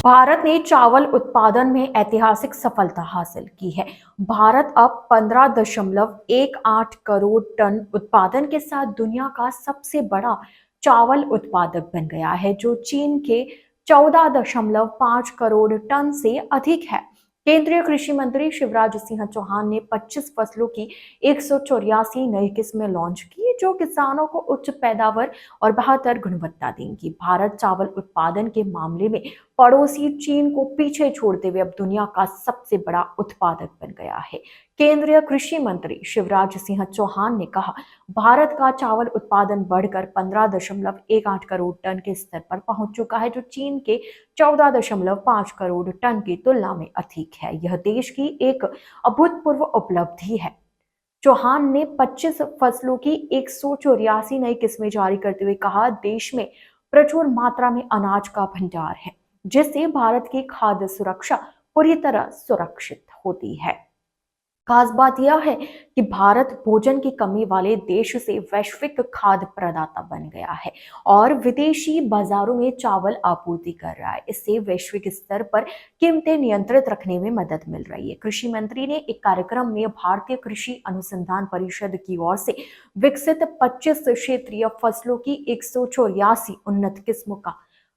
भारत ने चावल उत्पादन में ऐतिहासिक सफलता हासिल की है। भारत अब 15.18 करोड़ टन उत्पादन के साथ दुनिया का सबसे बड़ा चावल उत्पादक बन गया है, जो चीन के 14.5 करोड़ टन से अधिक है। केंद्रीय कृषि मंत्री शिवराज सिंह चौहान ने 25 फसलों की 184 नई किस्में लॉन्च की, जो किसानों को उच्च पैदावार और बेहतर गुणवत्ता देंगी। भारत चावल उत्पादन के मामले में पड़ोसी चीन को पीछे छोड़ते हुए अब दुनिया का सबसे बड़ा उत्पादक बन गया है। केंद्रीय कृषि मंत्री शिवराज सिंह चौहान ने कहा, भारत का चावल उत्पादन बढ़कर 15.18 करोड़ टन के स्तर पर पहुंच चुका है, जो चीन के 14.5 करोड़ टन की तुलना में अधिक है। यह देश की एक अभूतपूर्व उपलब्धि है। चौहान ने 25 फसलों की 184 नई किस्में जारी करते हुए कहा, देश में प्रचुर मात्रा में अनाज का भंडार है, जिससे भारत की खाद्य सुरक्षा पूरी तरह सुरक्षित होती है। खास बात यह है कि भारत भोजन की कमी वाले देश से वैश्विक खाद्य प्रदाता बन गया है और विदेशी बाजारों में चावल आपूर्ति कर रहा है। इससे वैश्विक स्तर पर कीमतें नियंत्रित रखने में मदद मिल रही है। कृषि मंत्री ने एक कार्यक्रम में भारतीय कृषि अनुसंधान परिषद की ओर से विकसित 25 क्षेत्रीय फसलों की 184 उन्नत किस्मों का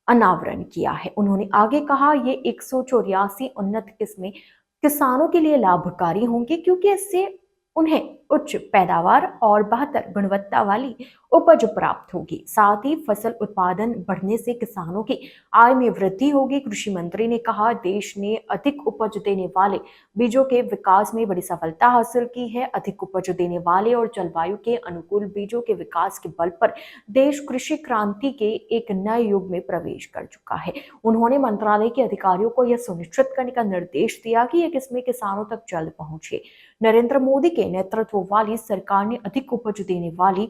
अनावरण किया है। उन्होंने आगे कहा, ये 184 उन्नत किस्में किसानों के लिए लाभकारी होंगे, क्योंकि इससे उन्हें उच्च पैदावार और बेहतर गुणवत्ता वाली उपज प्राप्त होगी। साथ ही फसल उत्पादन बढ़ने से किसानों की आय में वृद्धि होगी। कृषि मंत्री ने कहा, देश ने अधिक उपज देने वाले बीजों के विकास में बड़ी सफलता हासिल की है। अधिक उपज देने वाले और जलवायु के अनुकूल बीजों के विकास के बल पर देश कृषि क्रांति के एक नए युग में प्रवेश कर चुका है। उन्होंने मंत्रालय के अधिकारियों को यह सुनिश्चित करने का निर्देश दिया कि ये किस्में किसानों तक जल्द पहुंचे। नरेंद्र मोदी के नेतृत्व वाली सरकार ने अधिक उपज देने वाली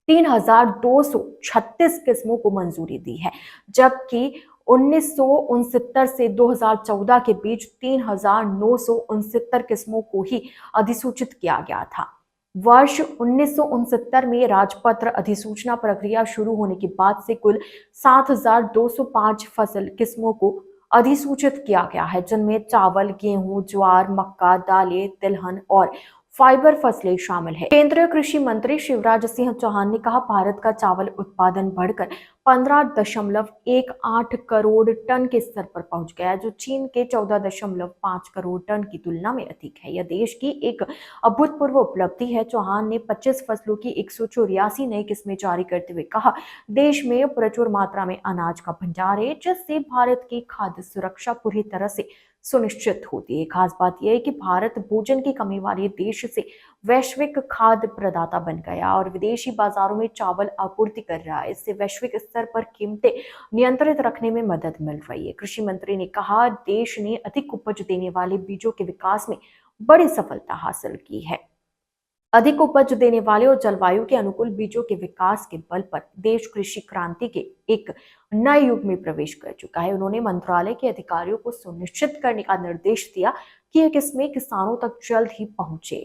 3,236 किस्मों को मंजूरी दी है, जबकि 1969 से 2014 के बीच 3,969 किस्मों को ही अधिसूचित किया गया था। वर्ष 1969 में राजपत्र अधिसूचना प्रक्रिया शुरू होने के बाद से कुल 7,205 फसल किस्मों को अधिसूचित किया गया है, जिनमें चावल, गेहूं, ज्वार, मक्का, दालें, तिलहन और फाइबर फसलें शामिल है। केंद्रीय कृषि मंत्री शिवराज सिंह चौहान ने कहा, भारत का चावल उत्पादन बढ़कर 15.18 करोड़ टन के स्तर पर पहुंच गया है, जो चीन के 14.5 करोड़ टन की तुलना में अधिक है। यह देश की एक अभूतपूर्व उपलब्धि है। चौहान ने 25 फसलों की 184 नई किस्में जारी करते हुए कहा, देश में प्रचुर मात्रा में अनाज का भंडार है, जिससे भारत की खाद्य सुरक्षा पूरी तरह से सुनिश्चित होती है। खास बात यह है कि भारत भोजन की कमी वाले देश से वैश्विक खाद्य प्रदाता बन गया और विदेशी बाजारों में चावल आपूर्ति कर रहा है। इससे वैश्विक स्तर पर कीमतें नियंत्रित रखने में मदद मिल रही है। कृषि मंत्री ने कहा, देश ने अधिक उपज देने वाले बीजों के विकास में बड़ी सफलता हासिल की है। अधिक उपज देने वाले और जलवायु के अनुकूल बीजों के विकास के बल पर देश कृषि क्रांति के एक नए युग में प्रवेश कर चुका है। उन्होंने मंत्रालय के अधिकारियों को सुनिश्चित करने का निर्देश दिया कि ये किस्में किसानों तक जल्द ही पहुंचे।